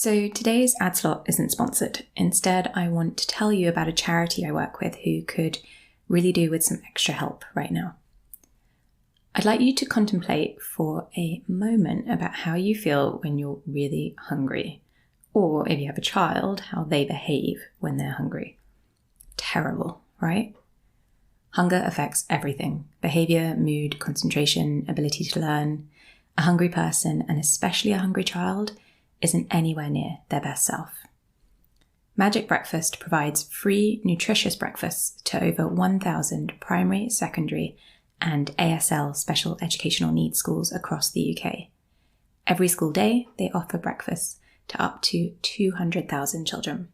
So today's ad slot isn't sponsored. Instead, I want to tell you about a charity I work with who could really do with some extra help right now. I'd like you to contemplate for a moment about how you feel when you're really hungry, or if you have a child, how they behave when they're hungry. Terrible, right? Hunger affects everything: behavior, mood, concentration, ability to learn. A hungry person, and especially a hungry child, isn't anywhere near their best self. Magic Breakfast provides free, nutritious breakfasts to over 1,000 primary, secondary, and ASL special educational needs schools across the UK. Every school day, they offer breakfasts to up to 200,000 children.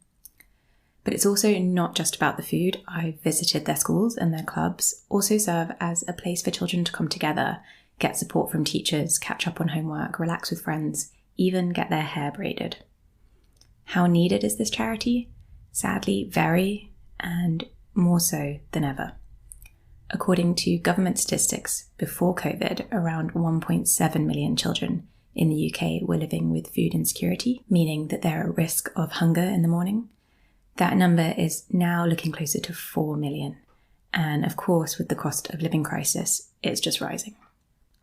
But it's also not just about the food. I've visited their schools, and their clubs also serve as a place for children to come together, get support from teachers, catch up on homework, relax with friends, even get their hair braided. How needed is this charity? Sadly, very, and more so than ever. According to government statistics, before COVID, around 1.7 million children in the UK were living with food insecurity, meaning that they're at risk of hunger in the morning. That number is now looking closer to 4 million. And of course, with the cost of living crisis, it's just rising.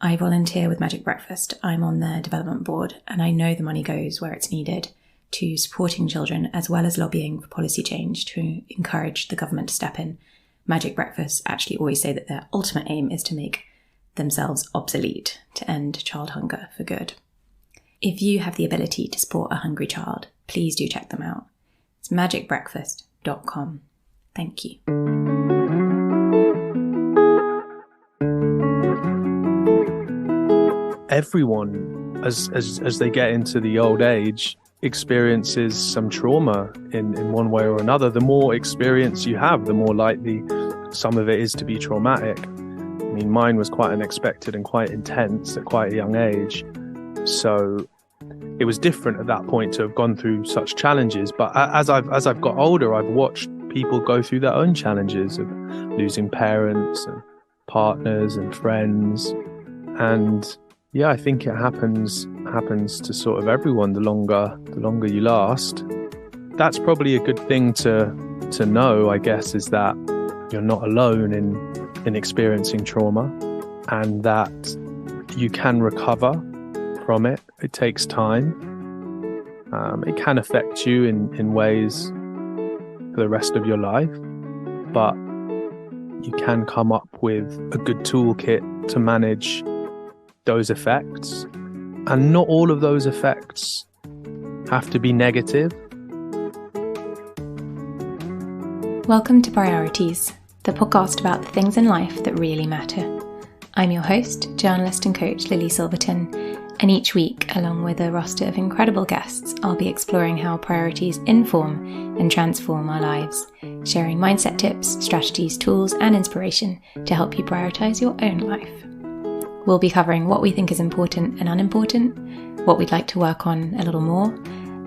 I volunteer with Magic Breakfast. I'm on their development board, and I know the money goes where it's needed to supporting children, as well as lobbying for policy change to encourage the government to step in. Magic Breakfast actually always say that their ultimate aim is to make themselves obsolete, to end child hunger for good. If you have the ability to support a hungry child, please do check them out. It's magicbreakfast.com. Thank you. Everyone, as they get into the old age, experiences some trauma in one way or another. The more experience you have, the more likely some of it is to be traumatic. I mean, mine was quite unexpected and quite intense at quite a young age. So it was different at that point to have gone through such challenges. But as I've got older, I've watched people go through their own challenges of losing parents and partners and friends. And yeah, I think it happens to sort of everyone the longer you last. That's probably a good thing to know, I guess, is that you're not alone in experiencing trauma, and that you can recover from it. It takes time. It can affect you in ways for the rest of your life, but you can come up with a good toolkit to manage those effects. And not all of those effects have to be negative. Welcome to Priorities, the podcast about the things in life that really matter. I'm your host, journalist and coach Lily Silverton, and each week, along with a roster of incredible guests, I'll be exploring how priorities inform and transform our lives, sharing mindset tips, strategies, tools, and inspiration to help you prioritize your own life. We'll be covering what we think is important and unimportant, what we'd like to work on a little more,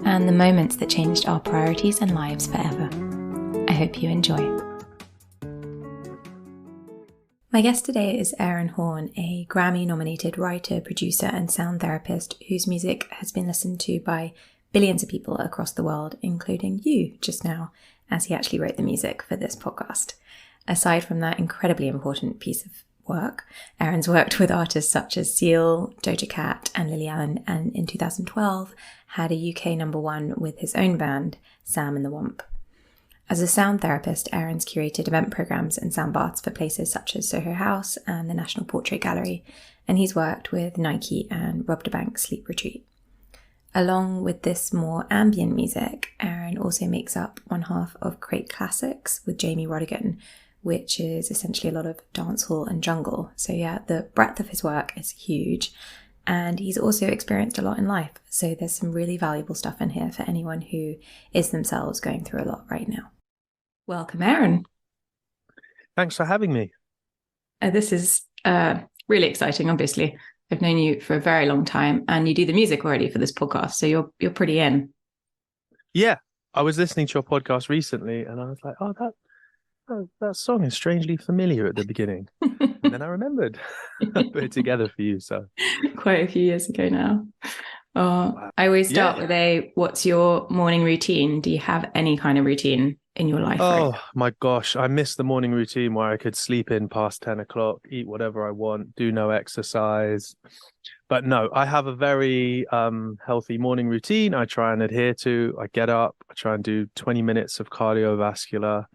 and the moments that changed our priorities and lives forever. I hope you enjoy. My guest today is Aaron Horn, a Grammy-nominated writer, producer, and sound therapist whose music has been listened to by billions of people across the world, including you just now, as he actually wrote the music for this podcast. Aside from that incredibly important piece of work, Aaron's worked with artists such as Seal, Doja Cat, and Lily Allen, and in 2012 had a UK #1 with his own band, Sam and the Womp. As a sound therapist, Aaron's curated event programs and sound baths for places such as Soho House and the National Portrait Gallery, and he's worked with Nike and Rob da Bank Sleep Retreat. Along with this more ambient music, Aaron also makes up one half of Crate Classics with Jamie Rodigan, which is essentially a lot of dancehall and jungle. So yeah, the breadth of his work is huge, and he's also experienced a lot in life. So there's some really valuable stuff in here for anyone who is themselves going through a lot right now. Welcome, Aaron. Thanks for having me. This is really exciting, obviously. I've known you for a very long time, and you do the music already for this podcast, so you're pretty in. Yeah, I was listening to your podcast recently, and I was like, oh, that song is strangely familiar at the beginning. And then I remembered. I put it together for you. So quite a few years ago now. Oh, I always start Yeah. with what's your morning routine? Do you have any kind of routine in your life right Oh my gosh, I miss the morning routine where I could sleep in past 10 o'clock, eat whatever I want, do no exercise. But no, I have a very healthy morning routine I try and adhere to. I get up, I try and do 20 minutes of cardiovascular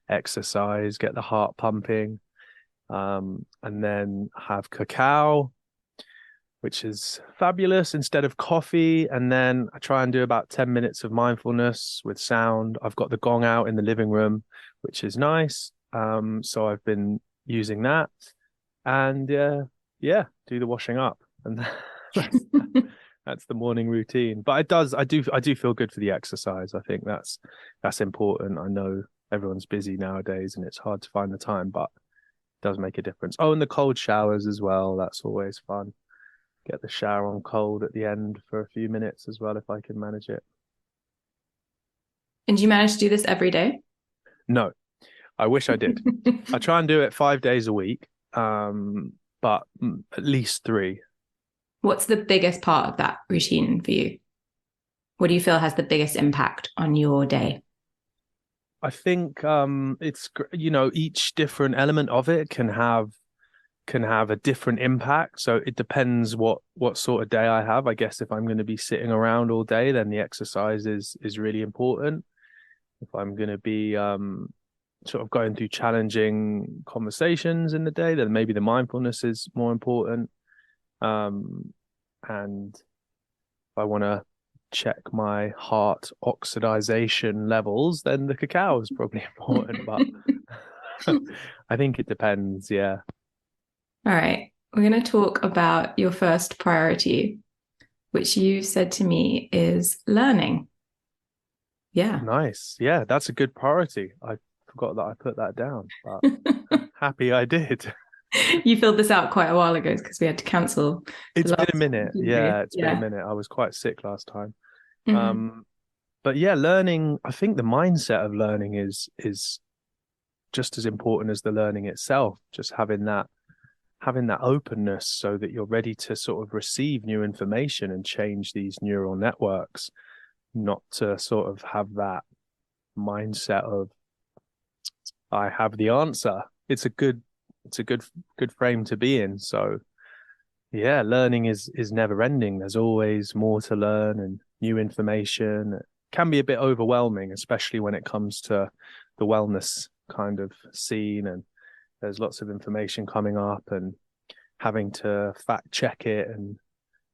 exercise, get the heart pumping, and then have cacao, which is fabulous instead of coffee. And then I try and do about 10 minutes of mindfulness with sound. I've got the gong out in the living room, which is nice. So I've been using that. And yeah, do the washing up. And that's, now? that's the morning routine. But I do feel good for the exercise. I think that's important. I know everyone's busy nowadays and it's hard to find the time, but it does make a difference. Oh, and the cold showers as well. That's always fun. Get the shower on cold at the end for a few minutes as well if I can manage it. And do you manage to do this every day? No, I wish I did. I try and do it 5 days a week, but at least three. What's the biggest part of that routine for you? What do you feel has the biggest impact on your day? I think it's each different element of it can have a different impact. So it depends what sort of day I have. I guess if I'm going to be sitting around all day, then the exercise is really important. If I'm going to be sort of going through challenging conversations in the day, then maybe the mindfulness is more important. And if I want to check my heart oxidation levels, then the cacao is probably important. But I think it depends. Yeah. All right. We're going to talk about your first priority, which you said to me is learning. Yeah. Nice. Yeah, that's a good priority. I forgot that I put that down, but happy I did. You filled this out quite a while ago because we had to cancel the It's been last a minute. interview. Yeah, it's been a Yeah. minute. I was quite sick last time. Mhm. Um, but yeah, learning, I think the mindset of learning is just as important as the learning itself. Just having that openness so that you're ready to sort of receive new information and change these neural networks, not to sort of have that mindset of I have the answer. It's a good frame to be in. So yeah, learning is never ending. There's always more to learn and new information. It can be a bit overwhelming, especially when it comes to the wellness kind of scene, and there's lots of information coming up and having to fact check it and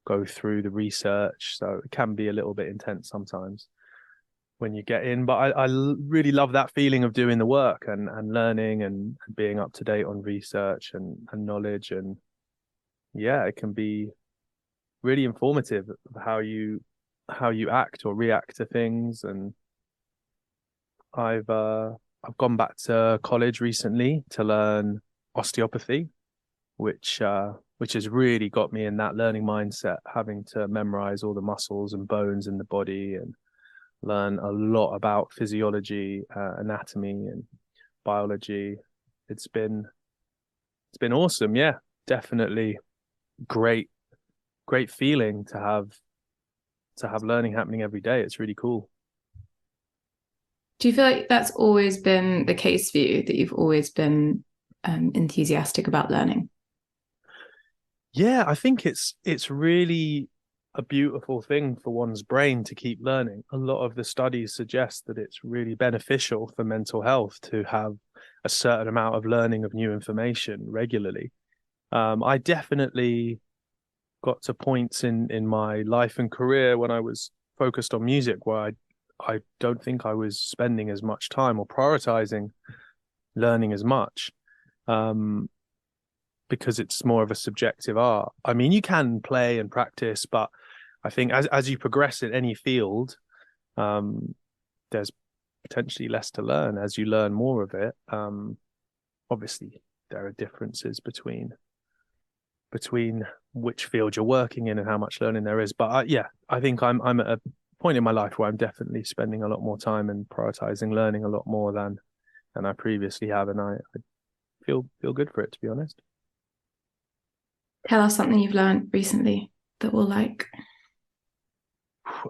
go through the research. So it can be a little bit intense sometimes when you get in. But I really love that feeling of doing the work and learning and being up to date on research and knowledge. And yeah, it can be really informative of how you act or react to things. And I've gone back to college recently to learn osteopathy, which has really got me in that learning mindset, having to memorize all the muscles and bones in the body and learn a lot about physiology, anatomy, and biology. It's been awesome. Yeah, definitely great, great feeling to have learning happening every day. It's really cool. Do you feel like that's always been the case for you, that you've always been enthusiastic about learning? Yeah, I think it's really a beautiful thing for one's brain to keep learning. A lot of the studies suggest that it's really beneficial for mental health to have a certain amount of learning of new information regularly. I definitely got to points in my life and career when I was focused on music where I don't think I was spending as much time or prioritizing learning as much. Um, because it's more of a subjective art. I mean, you can play and practice, but I think as you progress in any field, um, there's potentially less to learn as you learn more of it. Obviously, there are differences between which field you're working in and how much learning there is. But yeah, I think I'm at a point in my life where I'm definitely spending a lot more time and prioritizing learning a lot more than I previously have, and I feel good for it, to be honest. Tell us something you've learned recently that we'll like.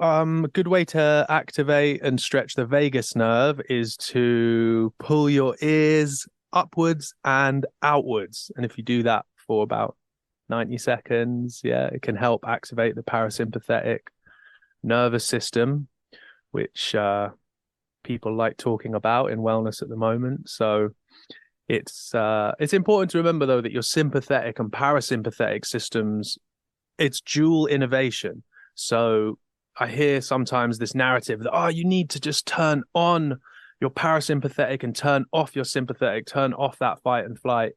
A good way to activate and stretch the vagus nerve is to pull your ears upwards and outwards. And if you do that for about 90 seconds, it can help activate the parasympathetic nervous system, which people like talking about in wellness at the moment. So it's important to remember, though, that your sympathetic and parasympathetic systems, it's dual innovation. So I hear sometimes this narrative that, you need to just turn on your parasympathetic and turn off your sympathetic, turn off that fight and flight.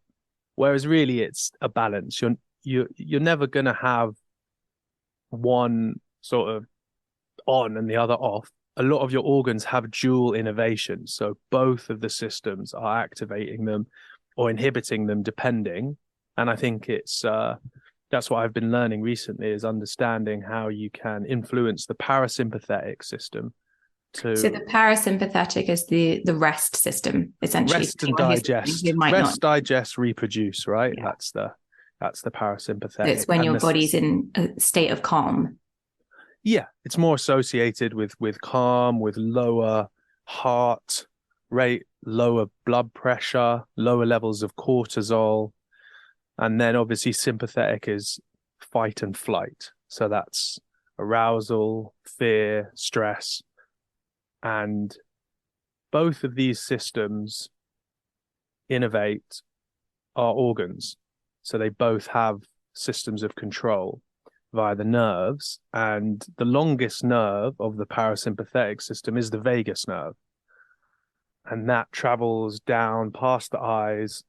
Whereas really it's a balance. You're never going to have one sort of on and the other off. A lot of your organs have dual innovation. So both of the systems are activating them or inhibiting them depending. And I think that's what I've been learning recently, is understanding how you can influence the parasympathetic system. So the parasympathetic is the rest system, essentially. Rest and digest. Digest, reproduce, right? Yeah. That's the parasympathetic. So it's when your body's in a state of calm. Yeah, it's more associated with calm, with lower heart rate, lower blood pressure, lower levels of cortisol. And then obviously sympathetic is fight and flight. So that's arousal, fear, stress. And both of these systems innovate our organs. So they both have systems of control via the nerves. And the longest nerve of the parasympathetic system is the vagus nerve. And that travels down past the eyes.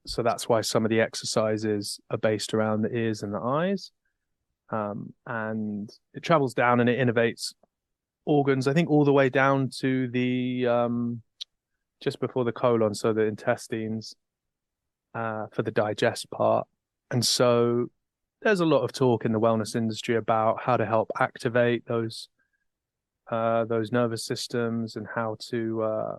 So that's why some of the exercises are based around the ears and the eyes. And it travels down and it innervates organs, I think, all the way down to the just before the colon, so the intestines, for the digest part. And so there's a lot of talk in the wellness industry about how to help activate those nervous systems and how to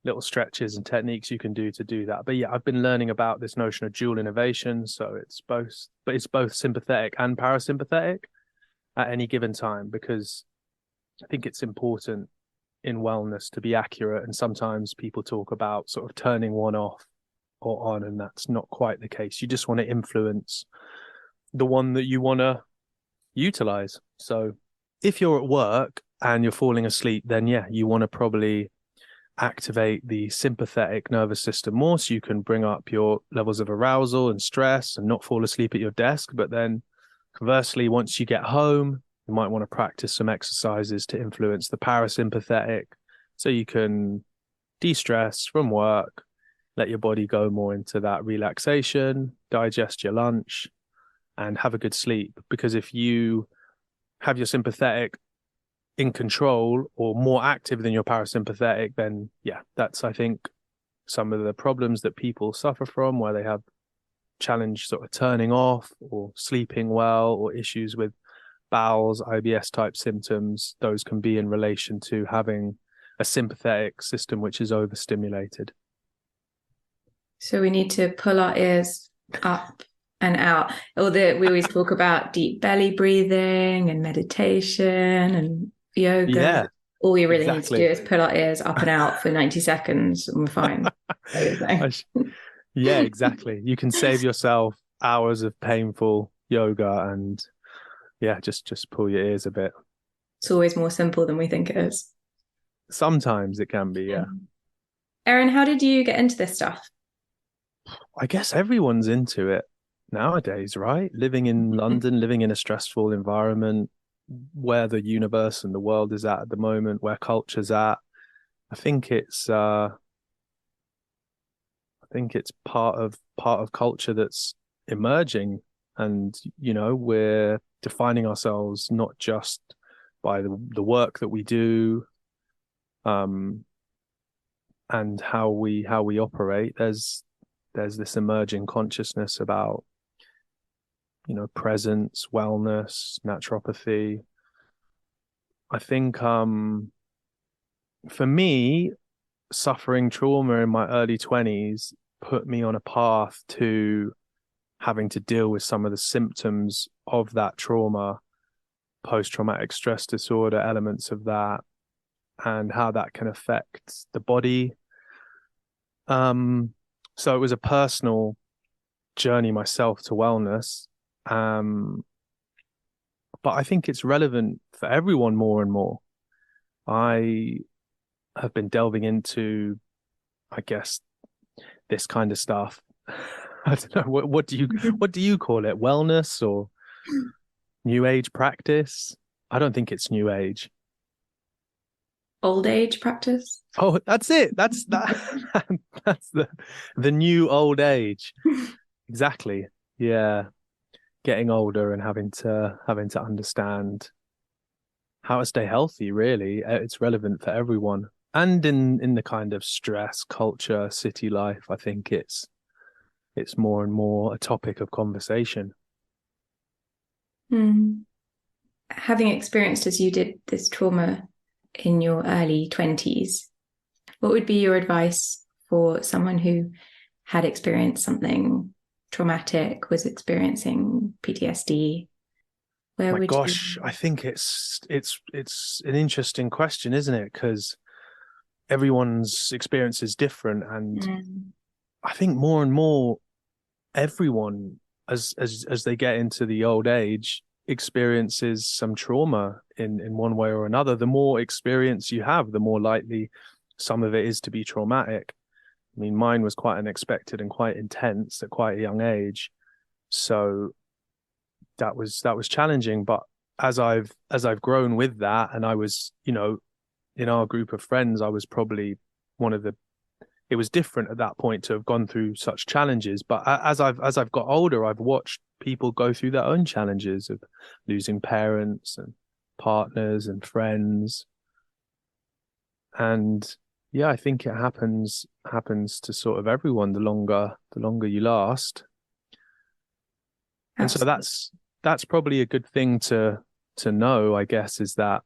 little stretches and techniques you can do to do that. But yeah, I've been learning about this notion of dual innovation. So it's both sympathetic and parasympathetic at any given time, because I think it's important in wellness to be accurate. And sometimes people talk about sort of turning one off or on, and that's not quite the case. You just want to influence the one that you want to utilize. So if you're at work and you're falling asleep, then you want to probably activate the sympathetic nervous system more, so you can bring up your levels of arousal and stress and not fall asleep at your desk. But then conversely, once you get home, you might want to practice some exercises to influence the parasympathetic, so you can de-stress from work, let your body go more into that relaxation, digest your lunch, and have a good sleep. Because if you have your sympathetic in control or more active than your parasympathetic, then that's, I think, some of the problems that people suffer from, where they have challenge sort of turning off or sleeping well, or issues with bowels, IBS type symptoms. Those can be in relation to having a sympathetic system which is overstimulated. So we need to pull our ears up and out. We always talk about deep belly breathing and meditation and yoga. Yeah, all we really need to do is pull our ears up and out for 90 seconds and we're fine. Yeah, exactly. You can save yourself hours of painful yoga and just pull your ears a bit. It's always more simple than we think it is. Sometimes it can be, yeah. Erin, how did you get into this stuff? I guess everyone's into it nowadays, right? Living in London, living in a stressful environment, where the universe and the world is at the moment, where culture's at. I think it's part of culture that's emerging, and we're defining ourselves not just by the work that we do, and how we operate. There's this emerging consciousness about presence, wellness, naturopathy. I think for me, suffering trauma in my early 20s put me on a path to having to deal with some of the symptoms of that trauma post-traumatic stress disorder, elements of that, and how that can affect the body. So it was a personal journey myself to wellness. But I think it's relevant for everyone more and more. I have been delving into, I guess, this kind of stuff. I don't know, what do you call it? Wellness or new age practice? I don't think it's new age. Old age practice. Oh, that's it. That's that. That's the new old age. Exactly. Yeah. Getting older and having to understand how to stay healthy, really. It's relevant for everyone. And in the kind of stress culture, city life, I think it's more and more a topic of conversation. Mm. Having experienced as you did this trauma in your early 20s, what would be your advice for someone who had experienced something traumatic, was experiencing PTSD? Where My would gosh, you? I think it's an interesting question, isn't it? Because everyone's experience is different, and Mm. I think more and more everyone, as they get into the old age, experiences some trauma in one way or another. The more experience you have, the more likely some of it is to be traumatic. I mean, mine was quite unexpected and quite intense at quite a young age. So that was challenging. But as I've grown with that, and I was, in our group of friends, I was probably one of the it was different at that point to have gone through such challenges. But as I've got older, I've watched people go through their own challenges of losing parents and partners and friends. And yeah, I think it happens to sort of everyone the longer you last. And so Absolutely. that's probably a good thing to know, I guess, is that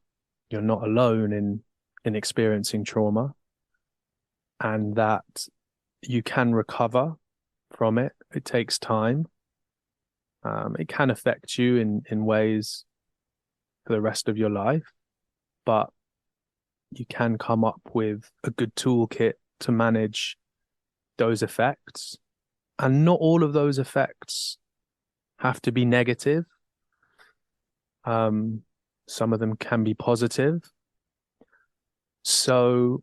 you're not alone in experiencing trauma, and that you can recover from it. It takes time. It can affect you in ways for the rest of your life, but you can come up with a good toolkit to manage those effects. And not all of those effects have to be negative. Um, some of them can be positive. So,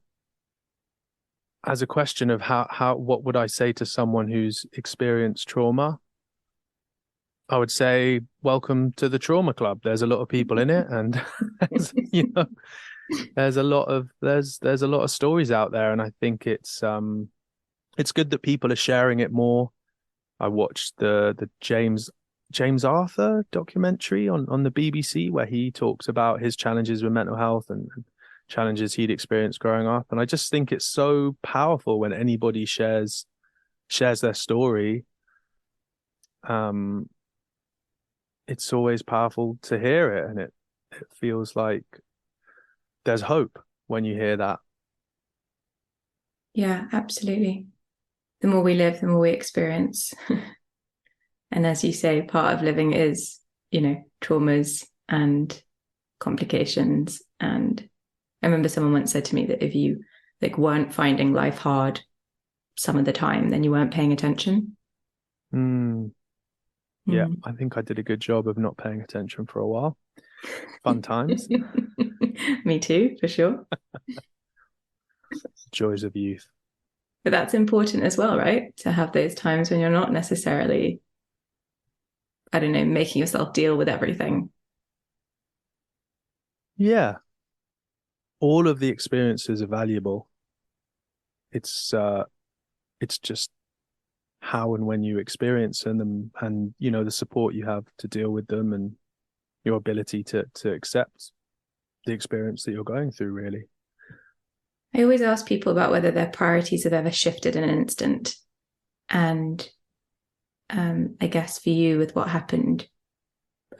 as a question of what would I say to someone who's experienced trauma? I would say, welcome to the trauma club. There's a lot of people in it, and there's a lot of stories out there, and I think it's good that people are sharing it more. I watched the James Arthur documentary on the BBC, where he talks about his challenges with mental health and challenges he'd experienced growing up, and I just think it's so powerful when anybody shares their story. Um, it's always powerful to hear it, and it feels like there's hope when you hear that. Yeah, absolutely. The more we live, the more we experience. And as you say, part of living is, traumas and complications. And I remember someone once said to me that if you weren't finding life hard some of the time, then you weren't paying attention. Mm, yeah, Mm. I think I did a good job of not paying attention for a while. Fun times. Me too, for sure. Joys of youth. But that's important as well, right? To have those times when you're not necessarily, I don't know, making yourself deal with everything. Yeah, all of the experiences are valuable. It's just how and when you experience them, and the support you have to deal with them, and your ability to accept the experience that you're going through, really. I always ask people about whether their priorities have ever shifted in an instant. And I guess for you, with what happened,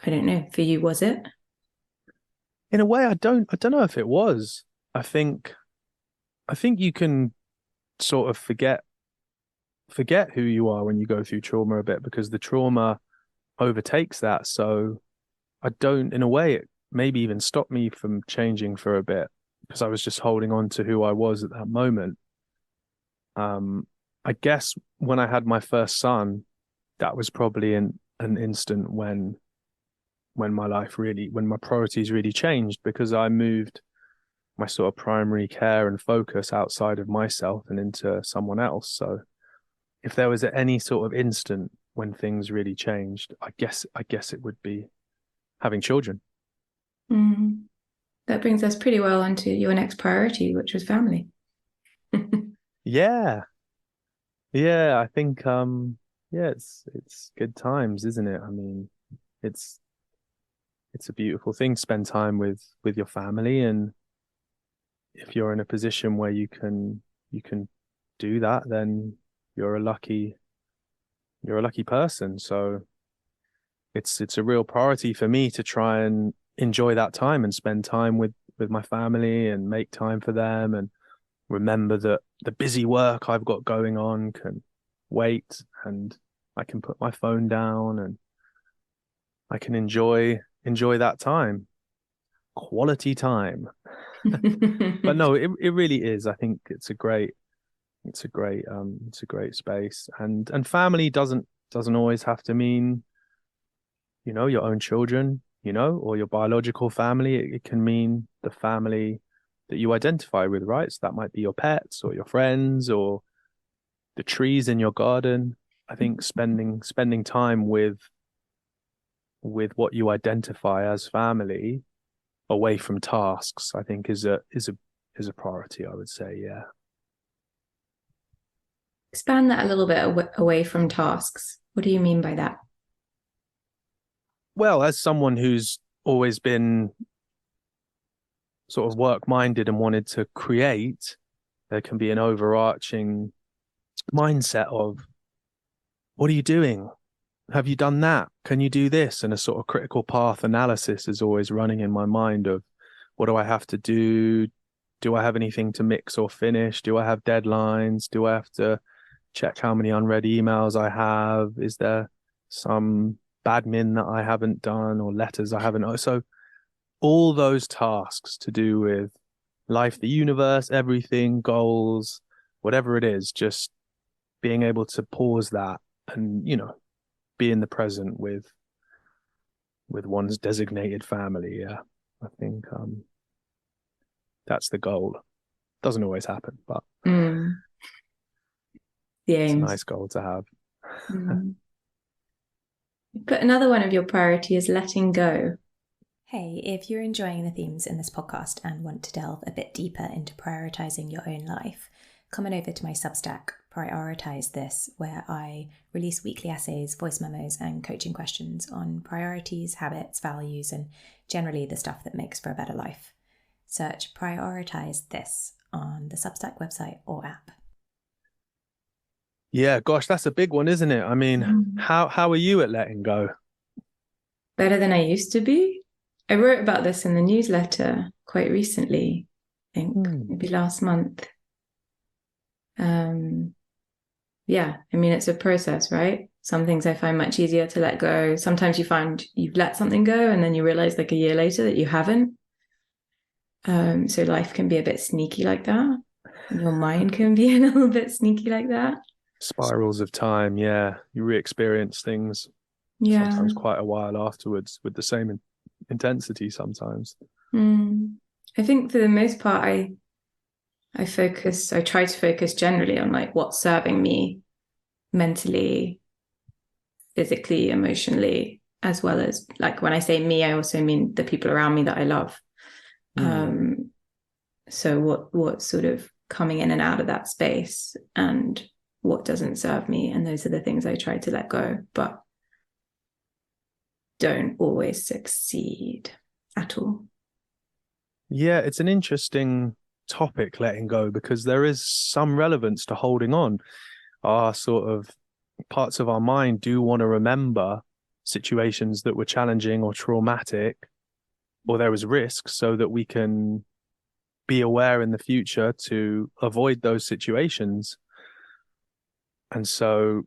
I don't know, for you, was it? In a way, I don't know if it was. I think I think you can sort of forget who you are when you go through trauma a bit, because the trauma overtakes that. So I don't, in a way, maybe even stopped me from changing for a bit, because I was just holding on to who I was at that moment. I guess when I had my first son, that was probably an instant when my priorities really changed, because I moved my sort of primary care and focus outside of myself and into someone else. So if there was any sort of instant when things really changed, I guess it would be having children. Mm. That brings us pretty well onto your next priority, which was family. Yeah. Yeah, I think yeah, it's good times, isn't it? I mean, it's it's a beautiful thing to spend time with your family, and if you're in a position where you can do that, then you're a lucky you're a lucky person. So it's a real priority for me to try and enjoy that time and spend time with my family and make time for them, and remember that the busy work I've got going on can wait, and I can put my phone down and I can enjoy that time, quality time. But no, it really is. I think it's a great space, and family doesn't always have to mean, your own children, or your biological family. It can mean the family that you identify with, right? So that might be your pets or your friends or the trees in your garden. I think spending time with what you identify as family, away from tasks, I think is a priority, I would say. Yeah. Expand that a little bit away from tasks. What do you mean by that? Well, as someone who's always been sort of work-minded and wanted to create, there can be an overarching mindset of, what are you doing? Have you done that? Can you do this? And a sort of critical path analysis is always running in my mind of, what do I have to do? Do I have anything to mix or finish? Do I have deadlines? Do I have to check how many unread emails I have? Is there some admin that I haven't done, or letters I haven't? So all those tasks to do with life, the universe, everything, goals, whatever it is, just being able to pause that and, be in the present with one's designated family. Yeah. I think that's the goal. Doesn't always happen, but The it's a aims. nice goal to have. But another one of your priority is letting go. Hey, if you're enjoying the themes in this podcast and want to delve a bit deeper into prioritizing your own life, come on over to my Substack, Prioritize This, where I release weekly essays, voice memos, and coaching questions on priorities, habits, values, and generally the stuff that makes for a better life. Search Prioritize This on the Substack website or app. Yeah, gosh, that's a big one, isn't it? I mean, how are you at letting go? Better than I used to be. I wrote about this in the newsletter quite recently, I think, maybe last month. Yeah, I mean, it's a process, right? Some things I find much easier to let go. Sometimes you find you've let something go and then you realize like a year later that you haven't. So life can be a bit sneaky like that. Your mind can be a little bit sneaky like that. Spirals of time, yeah. You re-experience things sometimes quite a while afterwards with the same intensity sometimes. I think for the most part, I try to focus generally on like what's serving me mentally, physically, emotionally, as well as like when I say me, I also mean the people around me that I love. So what's sort of coming in and out of that space and what doesn't serve me. And those are the things I try to let go, but don't always succeed at all. Yeah, it's an interesting topic, letting go, because there is some relevance to holding on. Our sort of parts of our mind do want to remember situations that were challenging or traumatic, or there was risk, so that we can be aware in the future to avoid those situations. And so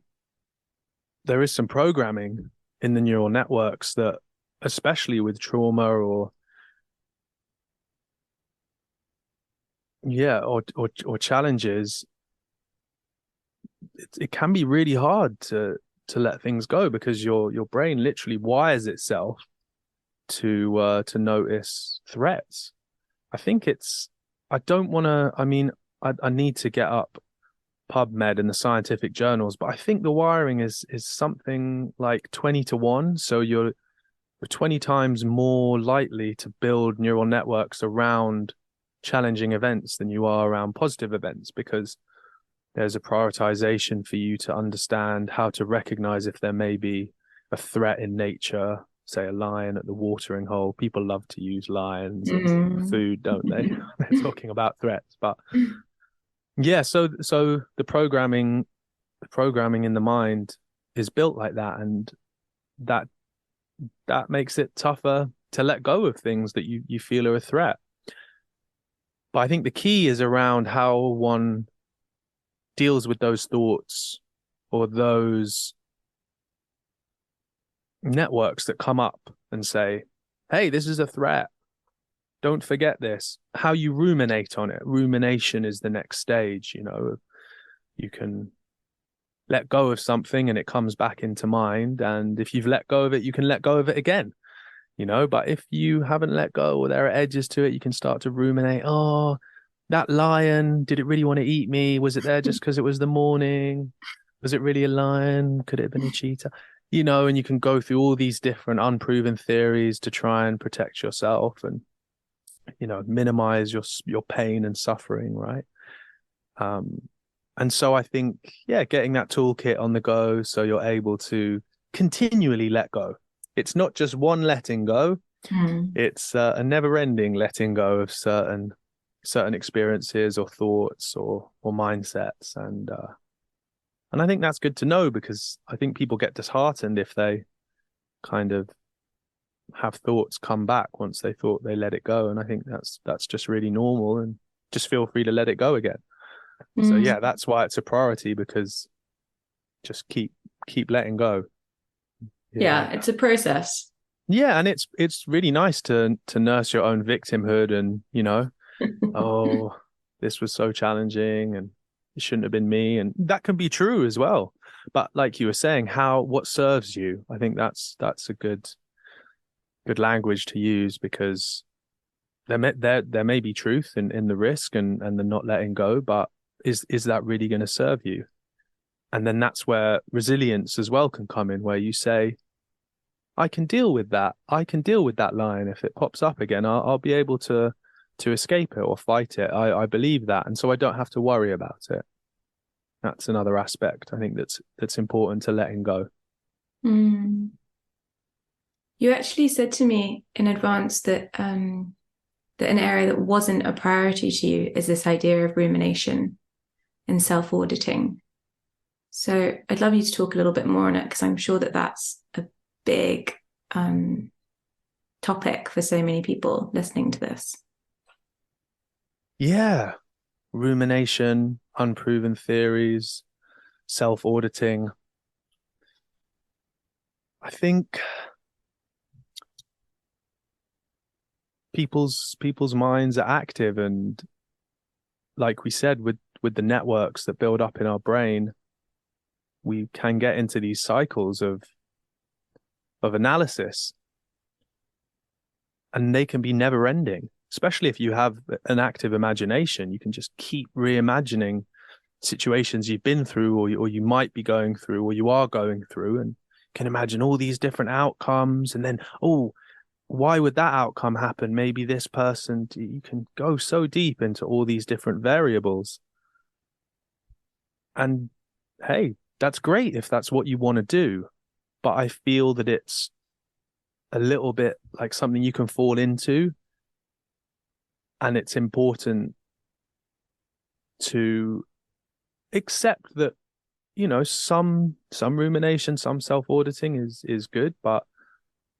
there is some programming in the neural networks that, especially with trauma or yeah, or challenges, it can be really hard to let things go, because your brain literally wires itself to notice threats. I think it's, I don't want to, I mean, I need to get up PubMed and the scientific journals, but I think the wiring is something like 20 to 1. So you're 20 times more likely to build neural networks around challenging events than you are around positive events, because there's a prioritization for you to understand how to recognize if there may be a threat in nature, say a lion at the watering hole. People love to use lions as food, don't they? They're talking about threats. But yeah, so the programming in the mind is built like that, and that makes it tougher to let go of things that you feel are a threat. But I think the key is around how one deals with those thoughts or those networks that come up and say, hey, this is a threat. Don't forget this. How you ruminate on it. Rumination is the next stage. You can let go of something and it comes back into mind. And if you've let go of it, you can let go of it again. But if you haven't let go, or there are edges to it, you can start to ruminate. Oh, that lion, did it really want to eat me? Was it there just because it was the morning? Was it really a lion? Could it have been a cheetah? And you can go through all these different unproven theories to try and protect yourself and, minimize your pain and suffering, right? And so I think, yeah, getting that toolkit on the go so you're able to continually let go. It's not just one letting go. It's a never-ending letting go of certain experiences or thoughts or mindsets. And I think that's good to know, because I think people get disheartened if they kind of have thoughts come back once they thought they let it go. And I think that's just really normal, and just feel free to let it go again. So yeah, that's why it's a priority, because just keep letting go. Yeah, it's a process. Yeah, and it's really nice to nurse your own victimhood and, oh, this was so challenging and it shouldn't have been me. And that can be true as well. But like you were saying, what serves you? I think that's a good language to use, because there may be truth in the risk and the not letting go, but is that really going to serve you? And then that's where resilience as well can come in, where you say, I can deal with that. I can deal with that lion. If it pops up again, I'll be able to escape it or fight it. I believe that. And so I don't have to worry about it. That's another aspect, I think, that's important to letting go. You actually said to me in advance that that an area that wasn't a priority to you is this idea of rumination and self-auditing. So I'd love you to talk a little bit more on it, because I'm sure that that's a big topic for so many people listening to this. Yeah. Rumination, unproven theories, self-auditing. I think people's minds are active, and like we said, with the networks that build up in our brain, we can get into these cycles of analysis, and they can be never ending, especially if you have an active imagination. You can just keep reimagining situations you've been through, or you might be going through, or you are going through, and can imagine all these different outcomes. And then, oh, why would that outcome happen? Maybe this person, you can go so deep into all these different variables. And hey, that's great if that's what you want to do. But I feel that it's a little bit like something you can fall into. And it's important to accept that, some rumination, some self-auditing is good, but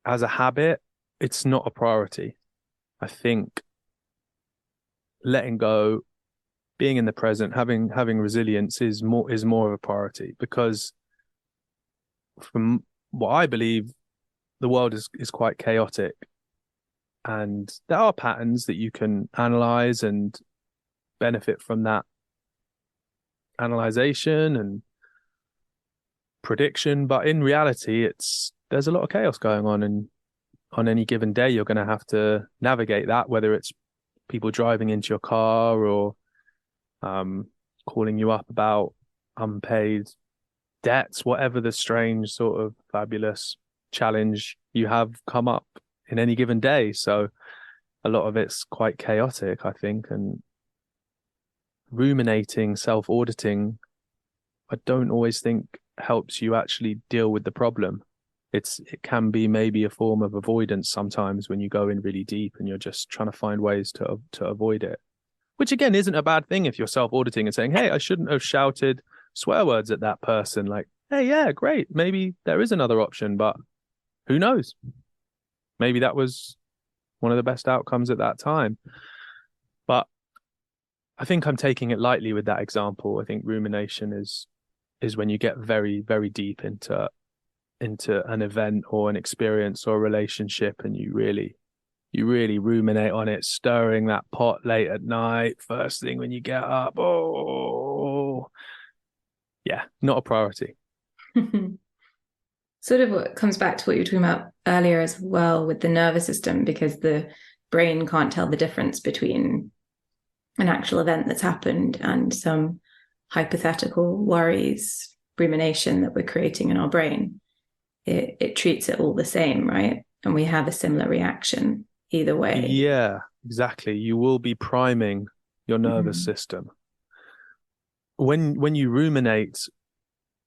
as a habit, it's not a priority. I think letting go, being in the present, having resilience is more of a priority, because from what I believe, the world is quite chaotic, and there are patterns that you can analyze and benefit from that analyzation and prediction. But in reality, there's a lot of chaos going on, and on any given day, you're going to have to navigate that, whether it's people driving into your car or calling you up about unpaid debts, whatever the strange sort of fabulous challenge you have come up in any given day. So a lot of it's quite chaotic, I think. And ruminating, self-auditing, I don't always think helps you actually deal with the problem. It can be maybe a form of avoidance sometimes when you go in really deep and you're just trying to find ways to avoid it, which again isn't a bad thing if you're self-auditing and saying, hey, I shouldn't have shouted swear words at that person. Like, hey, yeah, great, maybe there is another option, but who knows? Maybe that was one of the best outcomes at that time. But I think I'm taking it lightly with that example. I think rumination is when you get very, very deep into an event or an experience or a relationship, and you really ruminate on it, stirring that pot late at night, first thing when you get up. Oh, yeah, not a priority. Sort of what comes back to what you were talking about earlier as well with the nervous system, because the brain can't tell the difference between an actual event that's happened and some hypothetical worries, rumination that we're creating in our brain. It treats it all the same, right? And we have a similar reaction either way. Yeah, exactly. You will be priming your nervous system. When you ruminate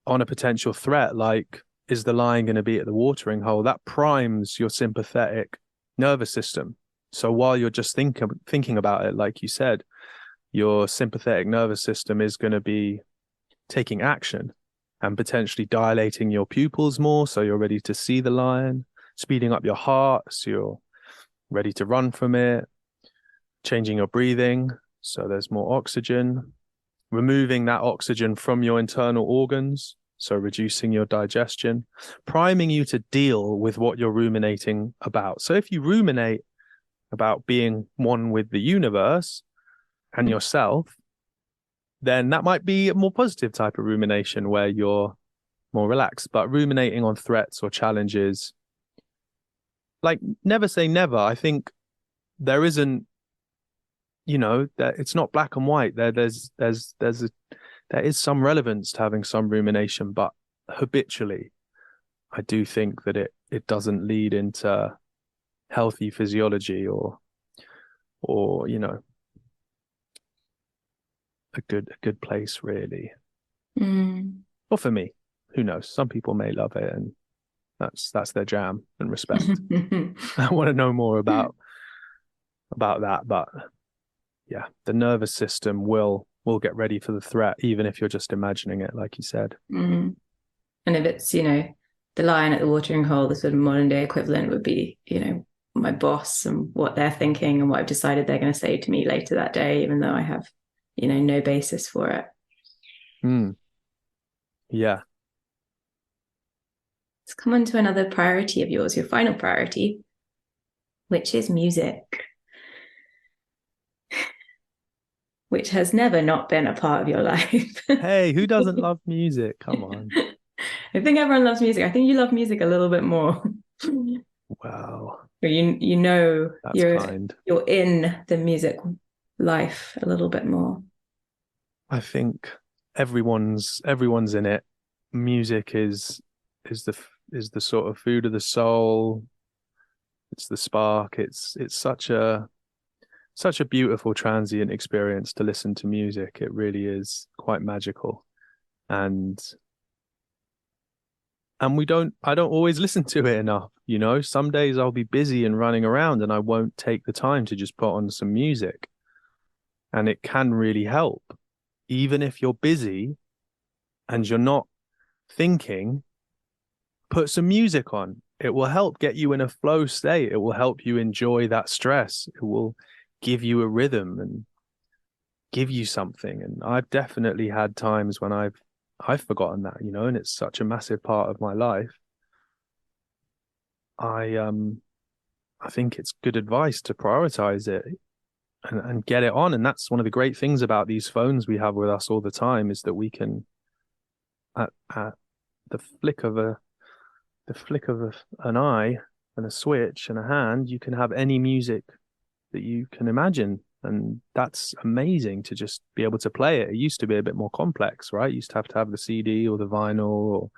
on a potential threat, like, is the lion going to be at the watering hole? That primes your sympathetic nervous system. So while you're just thinking about it, like you said, your sympathetic nervous system is going to be taking action and potentially dilating your pupils more, so you're ready to see the lion, speeding up your heart, so you're ready to run from it, changing your breathing, so there's more oxygen, removing that oxygen from your internal organs, so reducing your digestion, priming you to deal with what you're ruminating about. So if you ruminate about being one with the universe and yourself, then that might be a more positive type of rumination where you're more relaxed. But ruminating on threats or challenges, like, never say never. I think there isn't, that it's not black and white. There is some relevance to having some rumination, but habitually, I do think that it doesn't lead into healthy physiology or a good place, really. Or for me, who knows? Some people may love it, and that's their jam, and respect. I want to know more about that, but yeah, the nervous system will get ready for the threat, even if you're just imagining it, like you said. And if it's the lion at the watering hole, the sort of modern day equivalent would be my boss and what they're thinking and what I've decided they're going to say to me later that day, even though I have no basis for it. Yeah. Let's come on to another priority of yours, your final priority, which is music, which has never not been a part of your life. Hey, who doesn't love music? Come on. I think everyone loves music. I think you love music a little bit more. Wow. But That's kind. You're in the music life a little bit more. I think everyone's in it. Music is the sort of food of the soul. It's the spark. It's such a beautiful transient experience to listen to music. It really is quite magical. And I don't always listen to it enough. Some days I'll be busy and running around and I won't take the time to just put on some music. And it can really help. Even if you're busy and you're not thinking, put some music on. It will help get you in a flow state. It will help you enjoy that stress. It will give you a rhythm and give you something. And I've definitely had times when I've forgotten that, and it's such a massive part of my life. I think it's good advice to prioritize it. and get it on. And that's one of the great things about these phones we have with us all the time, is that we can, at the flick of an eye and a switch and a hand, you can have any music that you can imagine. And that's amazing to just be able to play it. It used to be a bit more complex, right? You used to have the CD or the vinyl or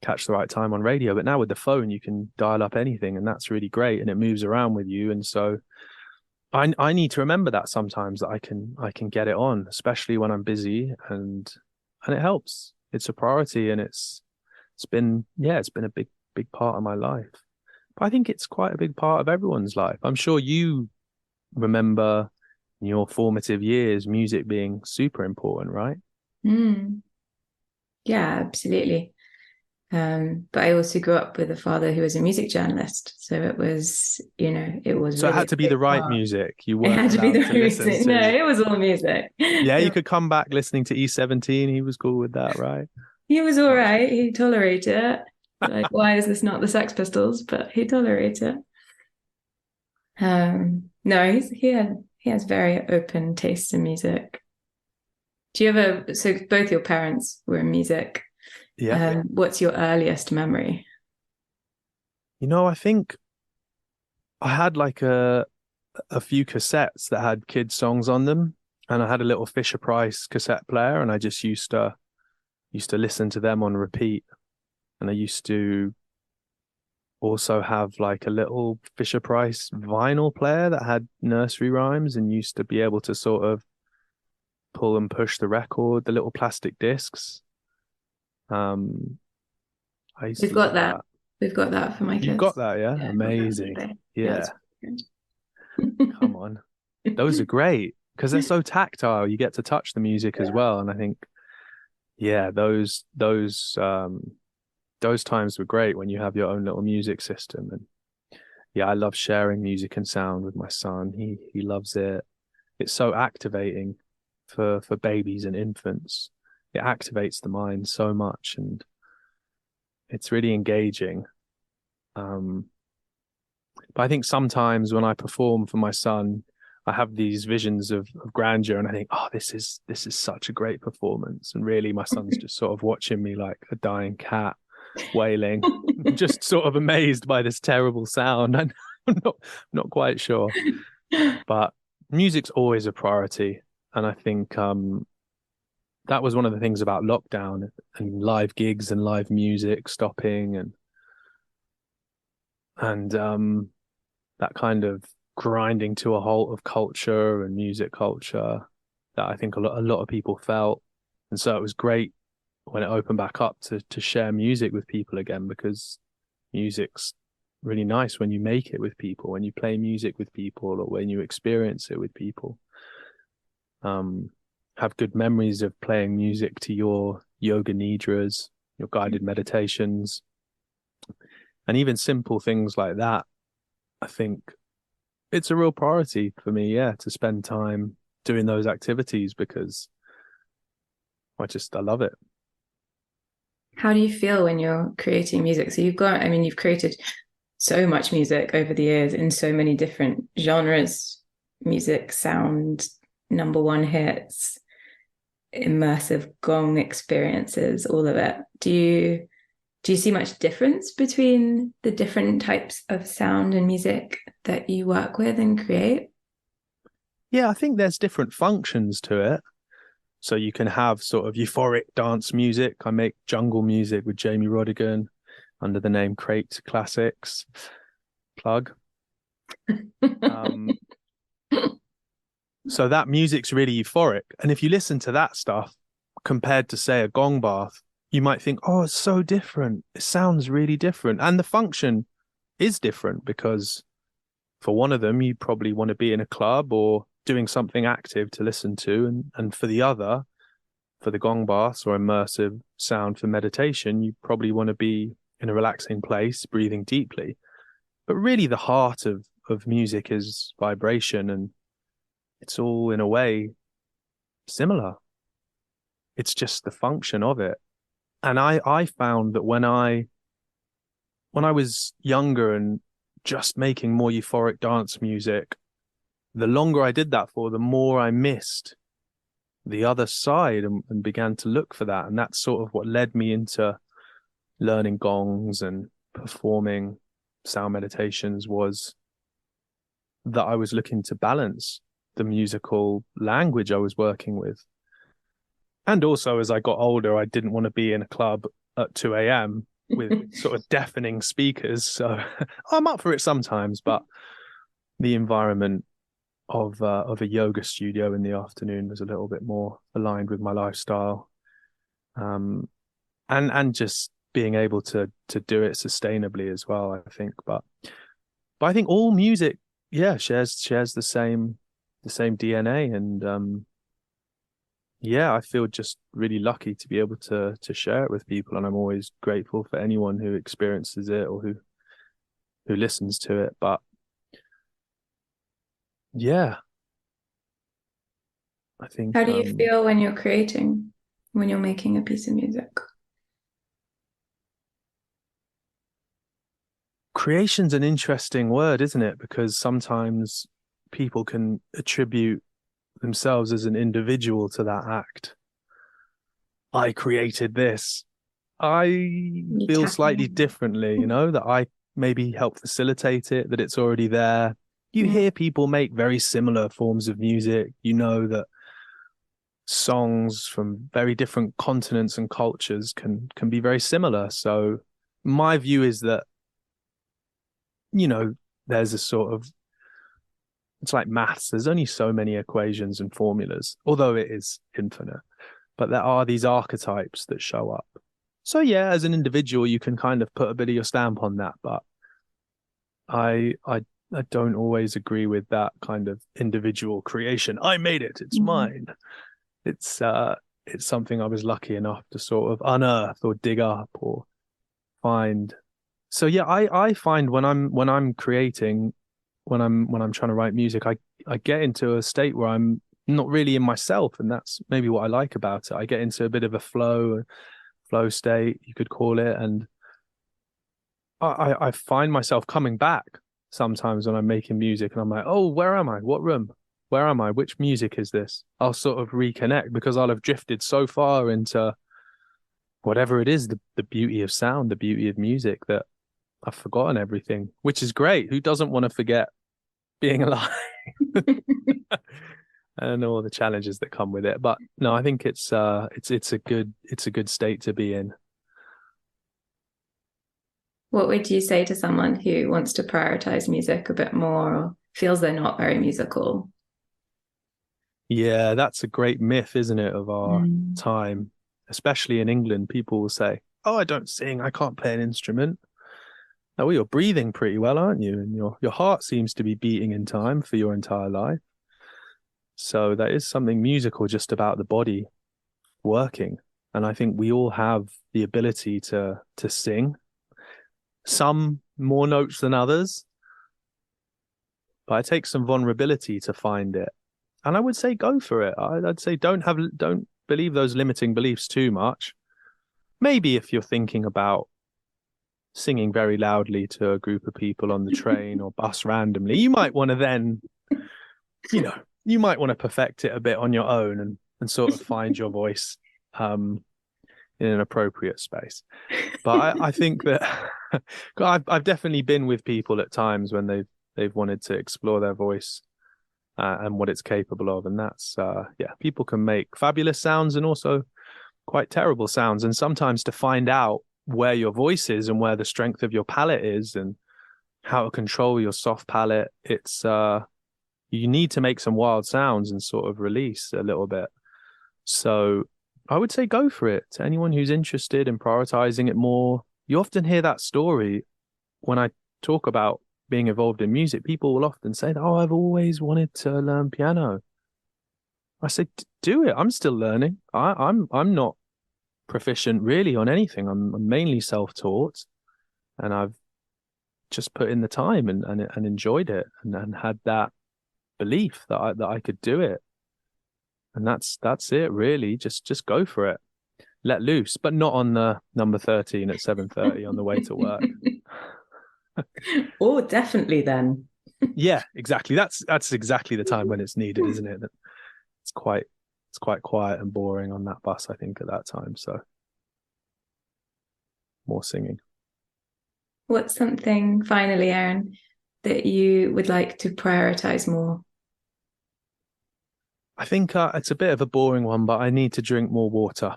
catch the right time on radio. But now with the phone, you can dial up anything, and that's really great. And it moves around with you. And so I need to remember that sometimes, that I can get it on, especially when I'm busy, and it helps. It's a priority, and it's been a big part of my life. But I think it's quite a big part of everyone's life. I'm sure you remember in your formative years music being super important, right? Yeah, absolutely. But I also grew up with a father who was a music journalist, so it was, it was So it really had to be the right music. You it weren't had to be the allowed to right listen music. to. No, it was all music. Yeah, you could come back listening to E17. He was cool with that, right? He was all right. He tolerated it. Like, why is this not the Sex Pistols? But he tolerated it. No, he has very open taste in music. Do you ever? So both your parents were in music. Yeah. What's your earliest memory? I think I had like a few cassettes that had kids songs on them, and I had a little Fisher Price cassette player, and I just used to listen to them on repeat. And I used to also have like a little Fisher Price vinyl player that had nursery rhymes, and used to be able to sort of pull and push the record, the little plastic discs. I used We've to got love that. that. We've got that for my You've kids. got that, yeah? Yeah, Amazing. Yeah. good. Come on. Those are great because they're so tactile. You get to touch the music as well. And I think, yeah, those times were great when you have your own little music system. And yeah, I love sharing music and sound with my son. He loves it. It's so activating for babies and infants. It activates the mind so much, and it's really engaging. But I think sometimes when I perform for my son, I have these visions of grandeur, and I think, oh, this is such a great performance. And really, my son's just sort of watching me like a dying cat wailing, just sort of amazed by this terrible sound. I'm not quite sure, but music's always a priority, and I think that was one of the things about lockdown and live gigs and live music stopping, and that kind of grinding to a halt of culture and music culture that I think a lot of people felt. And so it was great when it opened back up to share music with people again, because music's really nice when you make it with people, when you play music with people, or when you experience it with people. Have good memories of playing music to your yoga nidras, your guided meditations, and even simple things like that. I think it's a real priority for me, yeah, to spend time doing those activities, because I love it. How do you feel when you're creating music? So you've created so much music over the years in so many different genres, music, sound, number one hits, immersive gong experiences, all of it. Do you see much difference between the different types of sound and music that you work with and create? Yeah, I think there's different functions to it. So you can have sort of euphoric dance music. I make jungle music with Jamie Rodigan under the name Crate Classics. Plug. So that music's really euphoric. And if you listen to that stuff compared to, say, a gong bath, you might think, oh, it's so different. It sounds really different. And the function is different, because for one of them, you probably want to be in a club or doing something active to listen to. And for the other, for the gong baths or immersive sound for meditation, you probably want to be in a relaxing place, breathing deeply. But really the heart of music is vibration, and it's all in a way similar. It's just the function of it. And I found that when I was younger and just making more euphoric dance music, the longer I did that for, the more I missed the other side, and began to look for that. And that's sort of what led me into learning gongs and performing sound meditations, was that I was looking to balance the musical language I was working with. And also, as I got older, I didn't want to be in a club at 2 a.m. with sort of deafening speakers. So I'm up for it sometimes, but the environment of a yoga studio in the afternoon was a little bit more aligned with my lifestyle, and just being able to do it sustainably as well, I think. But I think all music, shares the same DNA, and I feel just really lucky to be able to share it with people, and I'm always grateful for anyone who experiences it or who listens to it. But I think. How do you feel when you're creating, when you're making a piece of music? Creation's an interesting word, isn't it? Because sometimes people can attribute themselves as an individual to that act. I created this. I feel slightly differently, that I maybe help facilitate it, that it's already there. You hear people make very similar forms of music. You know that songs from very different continents and cultures can be very similar. So my view is that, there's a sort of, it's like maths. There's only so many equations and formulas, although it is infinite. But there are these archetypes that show up. So as an individual, you can kind of put a bit of your stamp on that. But I don't always agree with that kind of individual creation. I made it. It's mine. It's something I was lucky enough to sort of unearth or dig up or find. So I find when I'm creating, when I'm trying to write music, I get into a state where I'm not really in myself, and that's maybe what I like about it. I get into a bit of a flow state, you could call it, and I find myself coming back sometimes when I'm making music, and I'm like, oh, where am I? What room? Where am I? Which music is this? I'll sort of reconnect because I'll have drifted so far into whatever it is, the beauty of sound, the beauty of music, that I've forgotten everything, which is great. Who doesn't want to forget being alive and all the challenges that come with it? But no, I think it's a good state to be in. What would you say to someone who wants to prioritize music a bit more or feels they're not very musical? Yeah, that's a great myth, isn't it, of our time, especially in England. People will say, oh, I don't sing, I can't play an instrument. Oh, well, you're breathing pretty well, aren't you? And your heart seems to be beating in time for your entire life. So there is something musical just about the body working. And I think we all have the ability to sing, some more notes than others, but it takes some vulnerability to find it. And I would say go for it. I'd say don't believe those limiting beliefs too much. Maybe if you're thinking about singing very loudly to a group of people on the train or bus randomly, you might want to then, you might want to perfect it a bit on your own and sort of find your voice in an appropriate space. But I think that I've definitely been with people at times when they've wanted to explore their voice and what it's capable of. And that's, people can make fabulous sounds and also quite terrible sounds. And sometimes to find out where your voice is and where the strength of your palate is and how to control your soft palate, it's you need to make some wild sounds and sort of release a little bit. So I would say go for it. To anyone who's interested in prioritizing it more, you often hear that story when I talk about being involved in music. People will often say, oh, I've always wanted to learn piano. I say, do it. I'm still learning. I'm not proficient really on anything. I'm mainly self-taught, and I've just put in the time and enjoyed it and had that belief that I could do it. And that's it really. Just go for it. Let loose, but not on the number 13 at 7:30 on the way to work. Oh, definitely then. Yeah, exactly. That's exactly the time when it's needed, isn't it? It's quite quiet and boring on that bus, I think, at that time. So more singing. What's something, finally, Aaron, that you would like to prioritize more? I think it's a bit of a boring one, but I need to drink more water.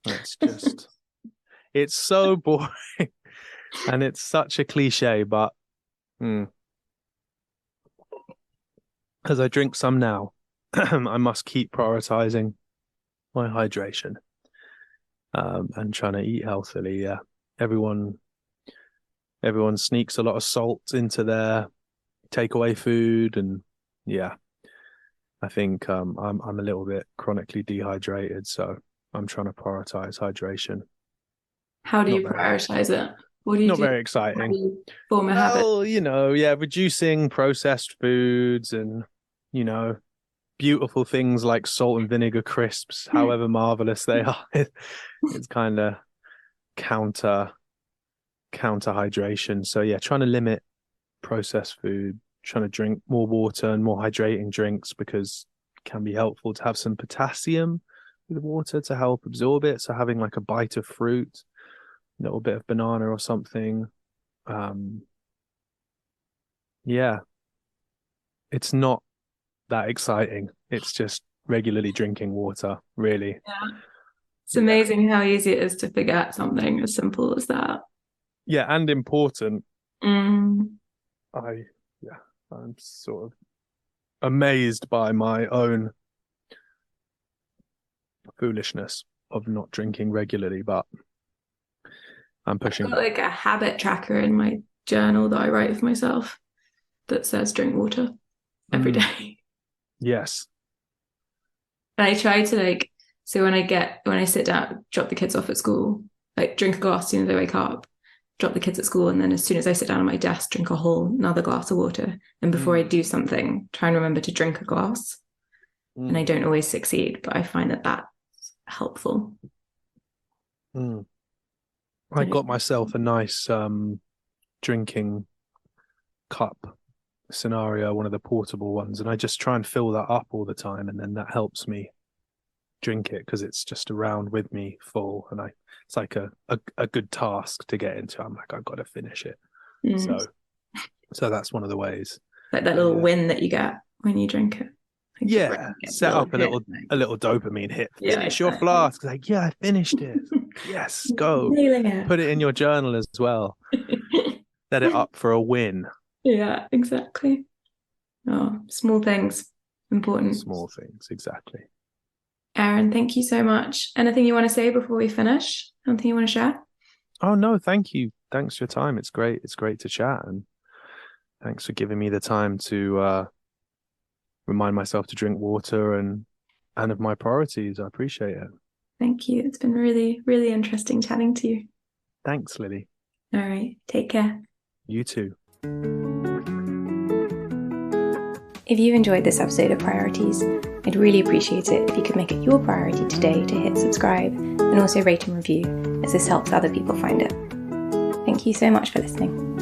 It's just, it's so boring and it's such a cliche, but as I drink some now, I must keep prioritizing my hydration and trying to eat healthily. Yeah, everyone sneaks a lot of salt into their takeaway food, and yeah, I think I'm a little bit chronically dehydrated, so I'm trying to prioritize hydration. How do you prioritize it? What do you Not do? very How exciting. do you form a habit? Well, reducing processed foods and, beautiful things like salt and vinegar crisps, however marvelous they are. It's kind of counter hydration. So yeah, trying to limit processed food, trying to drink more water and more hydrating drinks, because it can be helpful to have some potassium with water to help absorb it. So having like a bite of fruit, a little bit of banana or something. Yeah, it's not that exciting. It's just regularly drinking water, really. Yeah. It's amazing how easy it is to forget something as simple as that. Yeah, and important. Mm. I'm sort of amazed by my own foolishness of not drinking regularly, but I'm pushing. I've got like a habit tracker in my journal that I write for myself that says drink water every day. Yes. And I try to so when I sit down, drop the kids off at school, drink a glass as soon as they wake up, drop the kids at school, and then as soon as I sit down at my desk, drink a whole another glass of water. And before I do something, try and remember to drink a glass. And I don't always succeed, but I find that that's helpful. I got myself a nice drinking cup scenario, one of the portable ones, and I just try and fill that up all the time, and then that helps me drink it because it's just around with me full, and it's like a good task to get into. I'm like, I've got to finish it. So that's one of the ways. Like that little win that you get when you drink it. Yeah, set up a little dopamine hit. Finish your flask. Like, yeah, I finished it. Yes, go. Put it in your journal as well. Set it up for a win. Yeah, exactly. Oh, small things, important. Small things, exactly. Aaron, thank you so much. Anything you want to say before we finish? Anything you want to share? Oh no, thank you. Thanks for your time. It's great. It's great to chat, and thanks for giving me the time to remind myself to drink water and of my priorities. I appreciate it. Thank you. It's been really, really interesting chatting to you. Thanks, Lily. All right. Take care. You too. If you enjoyed this episode of Priorities, I'd really appreciate it if you could make it your priority today to hit subscribe and also rate and review, as this helps other people find it. Thank you so much for listening.